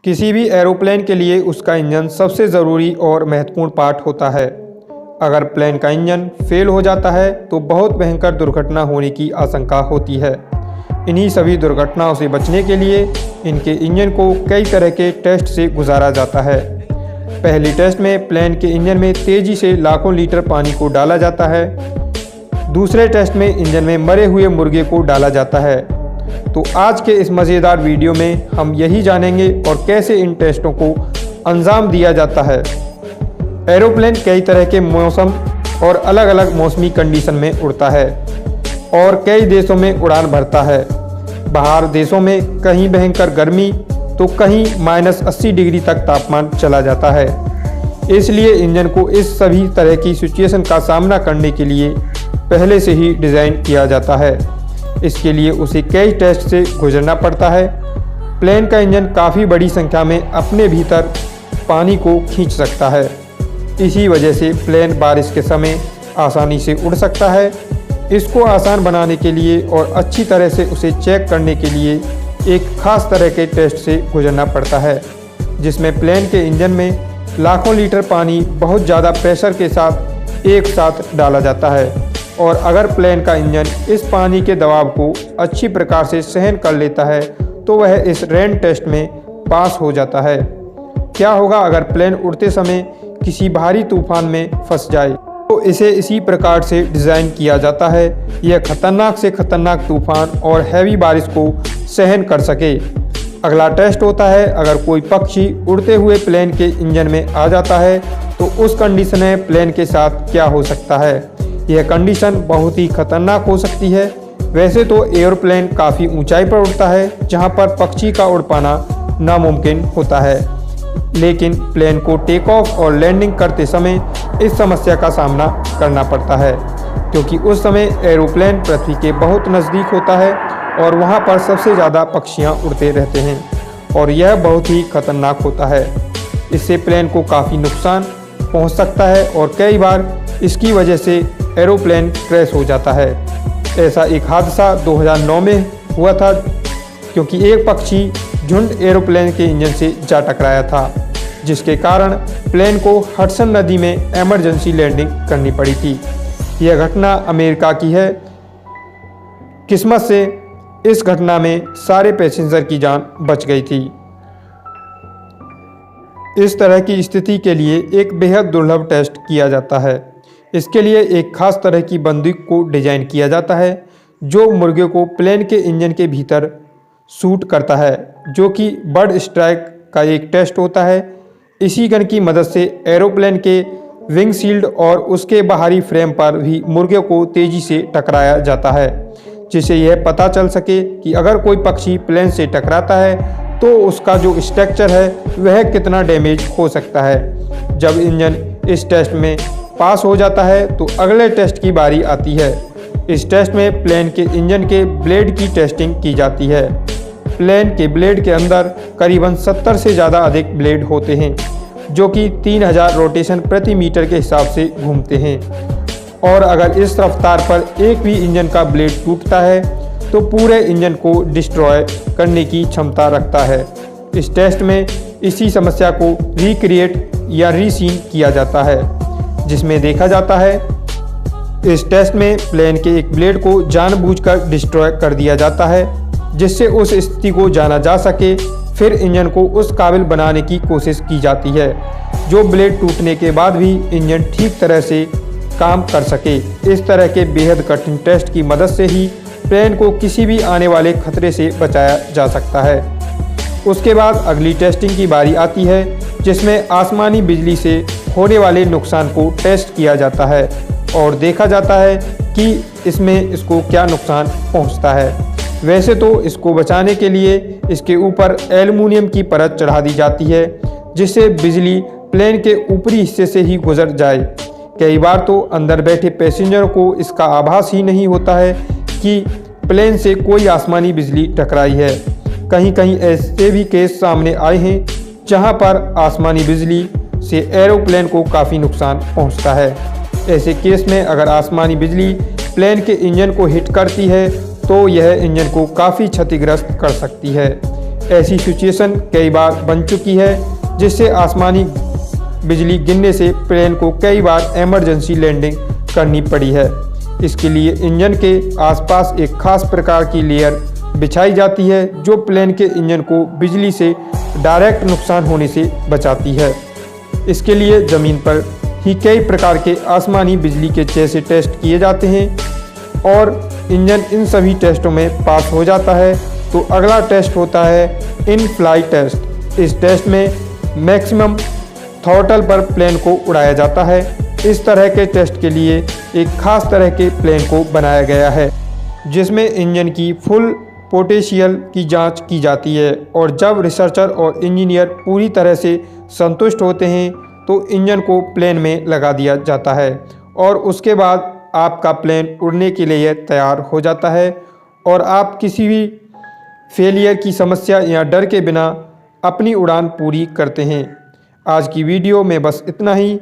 किसी भी एरोप्लेन के लिए उसका इंजन सबसे ज़रूरी और महत्वपूर्ण पार्ट होता है। अगर प्लेन का इंजन फेल हो जाता है तो बहुत भयंकर दुर्घटना होने की आशंका होती है। इन्हीं सभी दुर्घटनाओं से बचने के लिए इनके इंजन को कई तरह के टेस्ट से गुजारा जाता है। पहली टेस्ट में प्लेन के इंजन में तेज़ी से लाखों लीटर पानी को डाला जाता है। दूसरे टेस्ट में इंजन में मरे हुए मुर्गे को डाला जाता है। तो आज के इस मज़ेदार वीडियो में हम यही जानेंगे और कैसे इन टेस्टों को अंजाम दिया जाता है। एरोप्लेन कई तरह के मौसम और अलग अलग मौसमी कंडीशन में उड़ता है और कई देशों में उड़ान भरता है। बाहर देशों में कहीं भयंकर गर्मी तो कहीं -80 डिग्री तक तापमान चला जाता है। इसलिए इंजन को इस सभी तरह की सिचुएशन का सामना करने के लिए पहले से ही डिज़ाइन किया जाता है। इसके लिए उसे कई टेस्ट से गुजरना पड़ता है। प्लेन का इंजन काफ़ी बड़ी संख्या में अपने भीतर पानी को खींच सकता है। इसी वजह से प्लेन बारिश के समय आसानी से उड़ सकता है। इसको आसान बनाने के लिए और अच्छी तरह से उसे चेक करने के लिए एक ख़ास तरह के टेस्ट से गुजरना पड़ता है, जिसमें प्लेन के इंजन में लाखों लीटर पानी बहुत ज़्यादा प्रेशर के साथ एक साथ डाला जाता है। और अगर प्लेन का इंजन इस पानी के दबाव को अच्छी प्रकार से सहन कर लेता है तो वह इस रेन टेस्ट में पास हो जाता है। क्या होगा अगर प्लेन उड़ते समय किसी भारी तूफान में फंस जाए? तो इसे इसी प्रकार से डिज़ाइन किया जाता है यह खतरनाक से खतरनाक तूफान और हैवी बारिश को सहन कर सके। अगला टेस्ट होता है अगर कोई पक्षी उड़ते हुए प्लेन के इंजन में आ जाता है तो उस कंडीशन में प्लेन के साथ क्या हो सकता है। यह कंडीशन बहुत ही खतरनाक हो सकती है। वैसे तो एयरप्लेन काफ़ी ऊंचाई पर उड़ता है जहां पर पक्षी का उड़ पाना नामुमकिन होता है, लेकिन प्लेन को टेक ऑफ और लैंडिंग करते समय इस समस्या का सामना करना पड़ता है, क्योंकि उस समय एरोप्लेन पृथ्वी के बहुत नज़दीक होता है और वहां पर सबसे ज़्यादा पक्षियां उड़ते रहते हैं और यह बहुत ही खतरनाक होता है। इससे प्लेन को काफ़ी नुकसान पहुंच सकता है और कई बार इसकी वजह से एरोप्लेन क्रैश हो जाता है। ऐसा एक हादसा 2009 में हुआ था, क्योंकि एक पक्षी झुंड एरोप्लेन के इंजन से जा टकराया था, जिसके कारण प्लेन को हडसन नदी में इमरजेंसी लैंडिंग करनी पड़ी थी। यह घटना अमेरिका की है। किस्मत से इस घटना में सारे पैसेंजर की जान बच गई थी। इस तरह की स्थिति के लिए एक बेहद दुर्लभ टेस्ट किया जाता है। इसके लिए एक खास तरह की बंदूक को डिज़ाइन किया जाता है जो मुर्गे को प्लेन के इंजन के भीतर शूट करता है, जो कि बर्ड स्ट्राइक का एक टेस्ट होता है। इसी गन की मदद से एरोप्लेन के विंग शील्ड और उसके बाहरी फ्रेम पर भी मुर्गे को तेज़ी से टकराया जाता है, जिससे यह पता चल सके कि अगर कोई पक्षी प्लेन से टकराता है तो उसका जो स्ट्रक्चर है वह कितना डैमेज हो सकता है। जब इंजन इस टेस्ट में पास हो जाता है तो अगले टेस्ट की बारी आती है। इस टेस्ट में प्लेन के इंजन के ब्लेड की टेस्टिंग की जाती है। प्लेन के ब्लेड के अंदर करीबन 70 से ज़्यादा अधिक ब्लेड होते हैं, जो कि 3000 रोटेशन प्रति मीटर के हिसाब से घूमते हैं। और अगर इस रफ्तार पर एक भी इंजन का ब्लेड टूटता है तो पूरे इंजन को डिस्ट्रॉय करने की क्षमता रखता है। इस टेस्ट में इसी समस्या को रिक्रिएट या रीसीन किया जाता है, जिसमें देखा जाता है इस टेस्ट में प्लेन के एक ब्लेड को जानबूझकर डिस्ट्रॉय कर दिया जाता है, जिससे उस स्थिति को जाना जा सके। फिर इंजन को उस काबिल बनाने की कोशिश की जाती है जो ब्लेड टूटने के बाद भी इंजन ठीक तरह से काम कर सके। इस तरह के बेहद कठिन टेस्ट की मदद से ही प्लेन को किसी भी आने वाले खतरे से बचाया जा सकता है। उसके बाद अगली टेस्टिंग की बारी आती है, जिसमें आसमानी बिजली से होने वाले नुकसान को टेस्ट किया जाता है और देखा जाता है कि इसमें इसको क्या नुकसान पहुंचता है। वैसे तो इसको बचाने के लिए इसके ऊपर एल्युमिनियम की परत चढ़ा दी जाती है, जिससे बिजली प्लेन के ऊपरी हिस्से से ही गुजर जाए। कई बार तो अंदर बैठे पैसेंजर को इसका आभास ही नहीं होता है कि प्लेन से कोई आसमानी बिजली टकराई है। कहीं कहीं ऐसे भी केस सामने आए हैं जहां पर आसमानी बिजली से एरोप्लेन को काफ़ी नुकसान पहुंचता है। ऐसे केस में अगर आसमानी बिजली प्लेन के इंजन को हिट करती है तो यह इंजन को काफ़ी क्षतिग्रस्त कर सकती है। ऐसी सिचुएशन कई बार बन चुकी है जिससे आसमानी बिजली गिरने से प्लेन को कई बार इमरजेंसी लैंडिंग करनी पड़ी है। इसके लिए इंजन के आसपास एक खास प्रकार की लेयर बिछाई जाती है जो प्लेन के इंजन को बिजली से डायरेक्ट नुकसान होने से बचाती है। इसके लिए ज़मीन पर ही कई प्रकार के आसमानी बिजली के जैसे टेस्ट किए जाते हैं और इंजन इन सभी टेस्टों में पास हो जाता है तो अगला टेस्ट होता है इन फ्लाइट टेस्ट। इस टेस्ट में मैक्सिमम थ्रॉटल पर प्लेन को उड़ाया जाता है। इस तरह के टेस्ट के लिए एक खास तरह के प्लेन को बनाया गया है जिसमें इंजन की फुल पोटेंशियल की जांच की जाती है और जब रिसर्चर और इंजीनियर पूरी तरह से संतुष्ट होते हैं तो इंजन को प्लेन में लगा दिया जाता है और उसके बाद आपका प्लेन उड़ने के लिए तैयार हो जाता है और आप किसी भी फेलियर की समस्या या डर के बिना अपनी उड़ान पूरी करते हैं। आज की वीडियो में बस इतना ही।